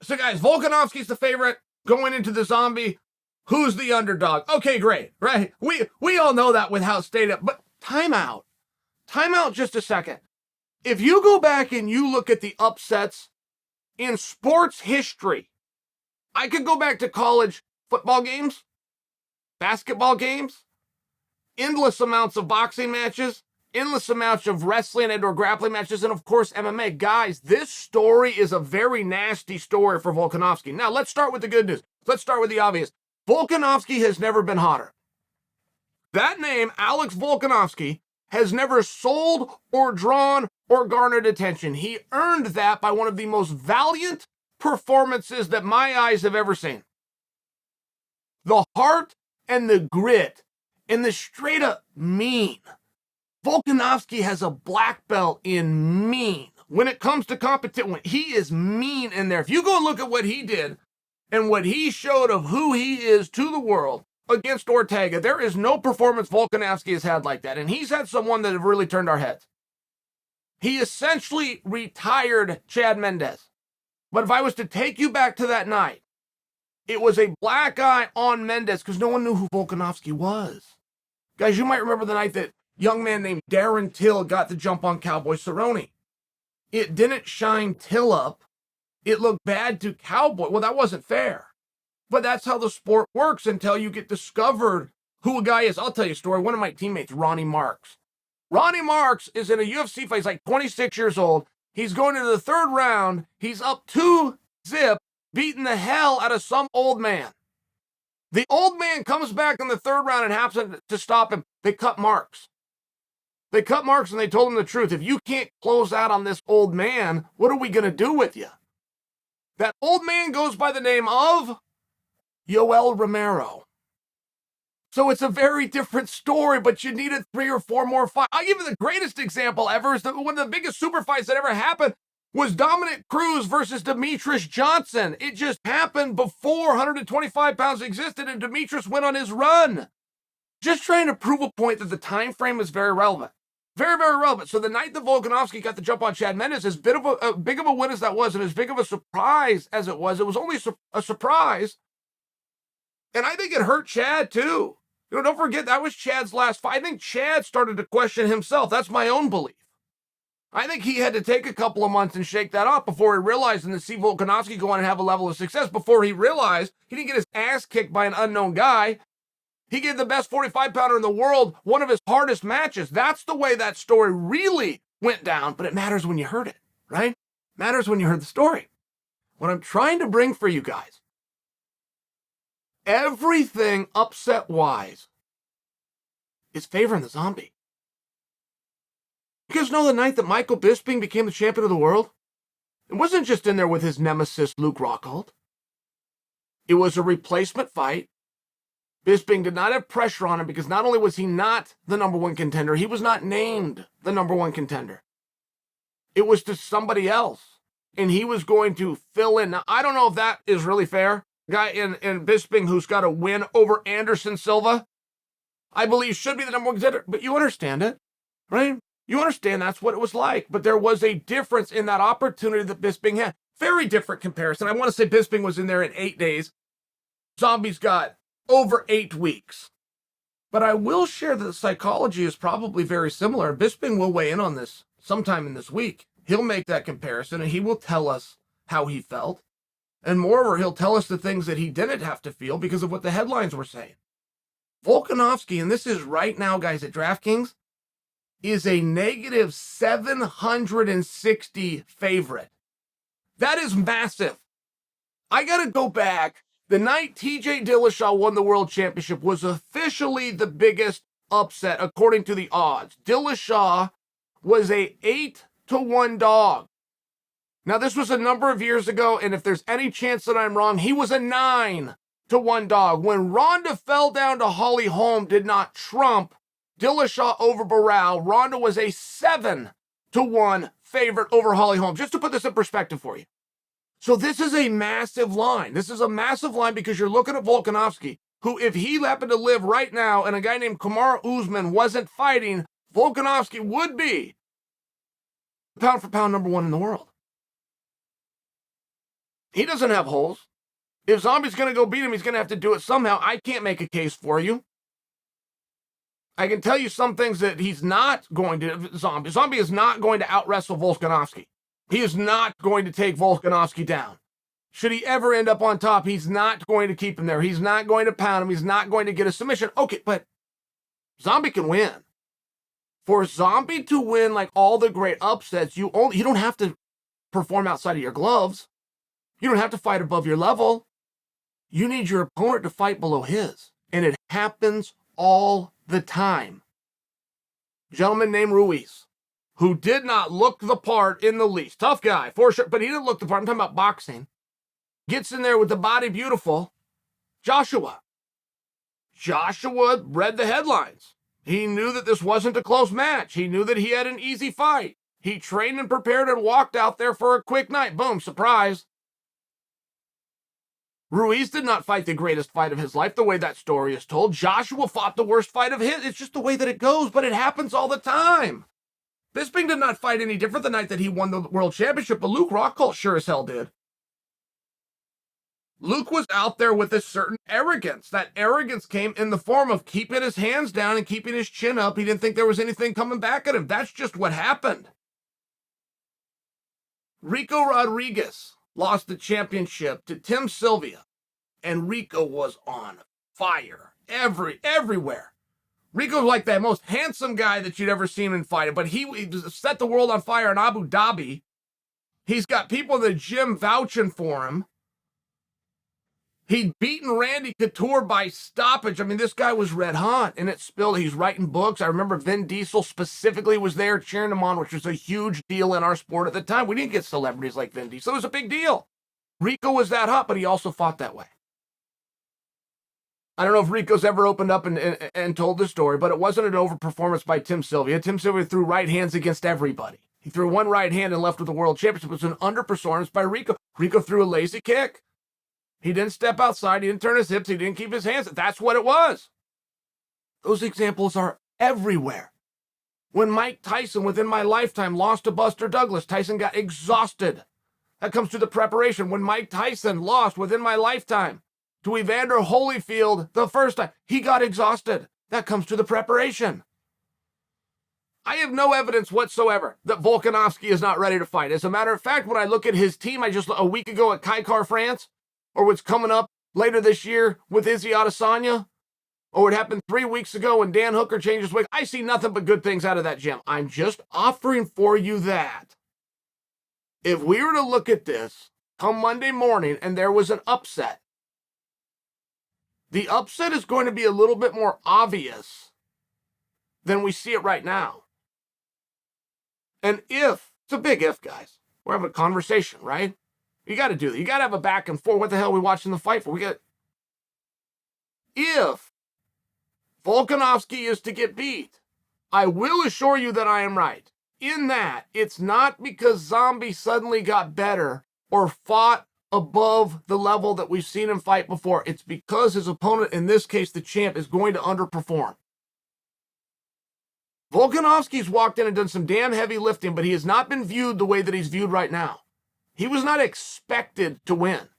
So guys, Volkanovski's the favorite going into the zombie. Who's the underdog? Okay, great, right? We all know that with how stayed up, but time out just a second. If you go back and you look at the upsets in sports history, I could go back to college football games, basketball games, endless amounts of boxing matches, endless amounts of wrestling and or grappling matches, and of course MMA. Guys, this story is a very nasty story for Volkanovski. Now, let's start with the good news. Let's start with the obvious. Volkanovski has never been hotter. That name, Alex Volkanovski, has never sold or drawn or garnered attention. He earned that by one of the most valiant performances that my eyes have ever seen. The heart and the grit and the straight up mean. Volkanovski has a black belt in mean. When it comes to competition, he is mean in there. If you go and look at what he did and what he showed of who he is to the world against Ortega, there is no performance Volkanovski has had like that. And he's had someone that have really turned our heads. He essentially retired Chad Mendes. But if I was to take you back to that night, it was a black eye on Mendes because no one knew who Volkanovski was. Guys, you might remember the night that young man named Darren Till got the jump on Cowboy Cerrone. It didn't shine Till up. It looked bad to Cowboy. Well, that wasn't fair. But that's how the sport works until you get discovered who a guy is. I'll tell you a story. One of my teammates, Ronnie Marks. Ronnie Marks is in a UFC fight. He's like 26 years old. He's going into the third round. He's up 2-0, beating the hell out of some old man. The old man comes back in the third round and happens to stop him. They cut Marks. They cut Marks and they told him the truth. If you can't close out on this old man, what are we going to do with you? That old man goes by the name of Yoel Romero. So it's a very different story, but you needed 3 or 4 more fights. I'll give you the greatest example ever. Is one of the biggest super fights that ever happened was Dominic Cruz versus Demetrius Johnson. It just happened before 125 pounds existed, and Demetrius went on his run. Just trying to prove a point that the time frame is very relevant. Very, very relevant. So the night that Volkanovski got the jump on Chad Mendes, as big of a win as that was, and as big of a surprise as it was only a surprise. And I think it hurt Chad too. You know, don't forget, that was Chad's last fight. I think Chad started to question himself. That's my own belief. I think he had to take a couple of months and shake that off before he realized and to see Volkanovski go on and have a level of success before he realized he didn't get his ass kicked by an unknown guy. He gave the best 45-pounder in the world one of his hardest matches. That's the way that story really went down, but it matters when you heard it, right? Matters when you heard the story. What I'm trying to bring for you guys, everything upset-wise is favoring the zombie. You guys know the night that Michael Bisping became the champion of the world? It wasn't just in there with his nemesis, Luke Rockhold. It was a replacement fight. Bisping did not have pressure on him because not only was he not the number one contender, he was not named the number one contender. It was to somebody else, and he was going to fill in. Now, I don't know if that is really fair. Guy in Bisping who's got a win over Anderson Silva, I believe should be the number one contender, but you understand it, right? You understand that's what it was like, but there was a difference in that opportunity that Bisping had. Very different comparison. I want to say Bisping was in there in 8 days. Zombies got over 8 weeks. But I will share that the psychology is probably very similar. Bisping will weigh in on this sometime in this week. He'll make that comparison and he will tell us how he felt. And moreover, he'll tell us the things that he didn't have to feel because of what the headlines were saying. Volkanovski, and this is right now, guys, at DraftKings, is a negative 760 favorite. That is massive. I got to go back. The night TJ Dillashaw won the world championship was officially the biggest upset according to the odds. Dillashaw was a 8-1 dog. Now, this was a number of years ago, and if there's any chance that I'm wrong, he was a 9-1 dog. When Ronda fell down to Holly Holm did not trump Dillashaw over Barao. Ronda was a 7-1 favorite over Holly Holm. Just to put this in perspective for you. So this is a massive line. This is a massive line because you're looking at Volkanovski, who if he happened to live right now and a guy named Kamaru Usman wasn't fighting, Volkanovski would be pound for pound number 1 in the world. He doesn't have holes. If Zombie's going to go beat him, he's going to have to do it somehow. I can't make a case for you. I can tell you some things that he's not going to. Zombie is not going to out-wrestle Volkanovski. He is not going to take Volkanovski down. Should he ever end up on top, he's not going to keep him there. He's not going to pound him. He's not going to get a submission. Okay, but Zombie can win. For Zombie to win like all the great upsets, you don't have to perform outside of your gloves. You don't have to fight above your level. You need your opponent to fight below his. And it happens all the time. Gentleman named Ruiz, who did not look the part in the least. Tough guy, for sure, but he didn't look the part. I'm talking about boxing. Gets in there with the body beautiful. Joshua read the headlines. He knew that this wasn't a close match. He knew that he had an easy fight. He trained and prepared and walked out there for a quick night. Boom, surprise. Ruiz did not fight the greatest fight of his life, the way that story is told. Joshua fought the worst fight of his. It's just the way that it goes, but it happens all the time. Bisping did not fight any different the night that he won the world championship, but Luke Rockhold sure as hell did. Luke was out there with a certain arrogance. That arrogance came in the form of keeping his hands down and keeping his chin up. He didn't think there was anything coming back at him. That's just what happened. Rico Rodriguez lost the championship to Tim Sylvia, and Rico was on fire everywhere. Rico's like that most handsome guy that you'd ever seen in fighting, but he set the world on fire in Abu Dhabi. He's got people in the gym vouching for him. He'd beaten Randy Couture by stoppage. I mean, this guy was red hot, and it spilled. He's writing books. I remember Vin Diesel specifically was there cheering him on, which was a huge deal in our sport at the time. We didn't get celebrities like Vin Diesel. It was a big deal. Rico was that hot, but he also fought that way. I don't know if Rico's ever opened up and told the story, but it wasn't an overperformance by Tim Sylvia. Tim Sylvia threw right hands against everybody. He threw one right hand and left with the world championship. It was an underperformance by Rico. Rico threw a lazy kick. He didn't step outside. He didn't turn his hips. He didn't keep his hands. That's what it was. Those examples are everywhere. When Mike Tyson, within my lifetime, lost to Buster Douglas, Tyson got exhausted. That comes to the preparation. When Mike Tyson lost within my lifetime to Evander Holyfield the first time, he got exhausted. That comes to the preparation. I have no evidence whatsoever that Volkanovski is not ready to fight. As a matter of fact, when I look at his team, a week ago at Kaikar, France, or what's coming up later this year with Izzy Adesanya, or what happened 3 weeks ago when Dan Hooker changed his weight, I see nothing but good things out of that gym. I'm just offering for you that if we were to look at this come Monday morning and there was an upset, the upset is going to be a little bit more obvious than we see it right now. And if, it's a big if, guys, we're having a conversation, right? You got to do that. You got to have a back and forth. What the hell are we watching the fight for? If Volkanovski is to get beat, I will assure you that I am right. In that, it's not because Zombie suddenly got better or fought above the level that we've seen him fight before. It's because his opponent, in this case the champ, is going to underperform. Volkanovski's walked in and done some damn heavy lifting, but he has not been viewed the way that he's viewed right now. He was not expected to win.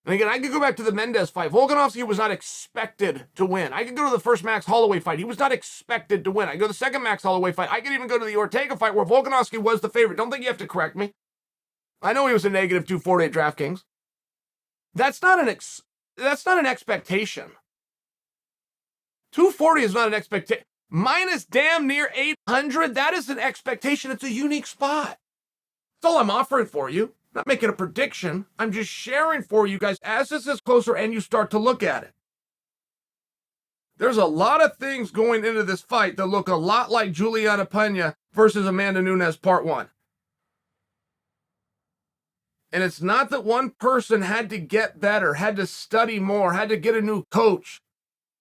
And again, I could go back to the Mendez fight. Volkanovski was not expected to win. I could go to the first Max Holloway fight. He was not expected to win. I go to the second Max Holloway fight. I could even go to the Ortega fight where Volkanovski was the favorite. Don't think you have to correct me. I know he was a negative 248 DraftKings. That's not an expectation. 240 is not an expectation. Minus damn near 800, that is an expectation. It's a unique spot. That's all I'm offering for you. I'm not making a prediction. I'm just sharing for you guys as this is closer and you start to look at it. There's a lot of things going into this fight that look a lot like Juliana Pena versus Amanda Nunes Part 1. And it's not that one person had to get better, had to study more, had to get a new coach,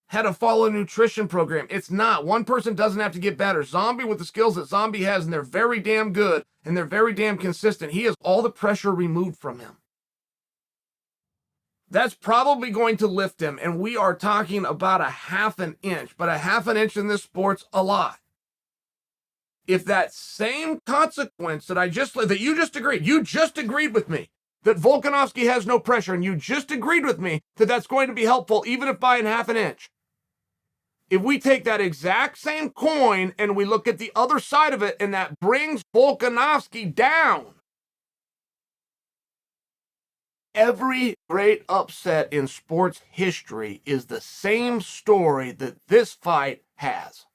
had to follow a nutrition program. It's not. One person doesn't have to get better. Zombie, with the skills that Zombie has, and they're very damn good, and they're very damn consistent, he has all the pressure removed from him. That's probably going to lift him, and we are talking about a half an inch, but a half an inch in this sport's a lot. If that same consequence that you just agreed with me, that Volkanovski has no pressure, and you just agreed with me that that's going to be helpful, even if by 0.5 inch. If we take that exact same coin and we look at the other side of it, and that brings Volkanovski down. Every great upset in sports history is the same story that this fight has.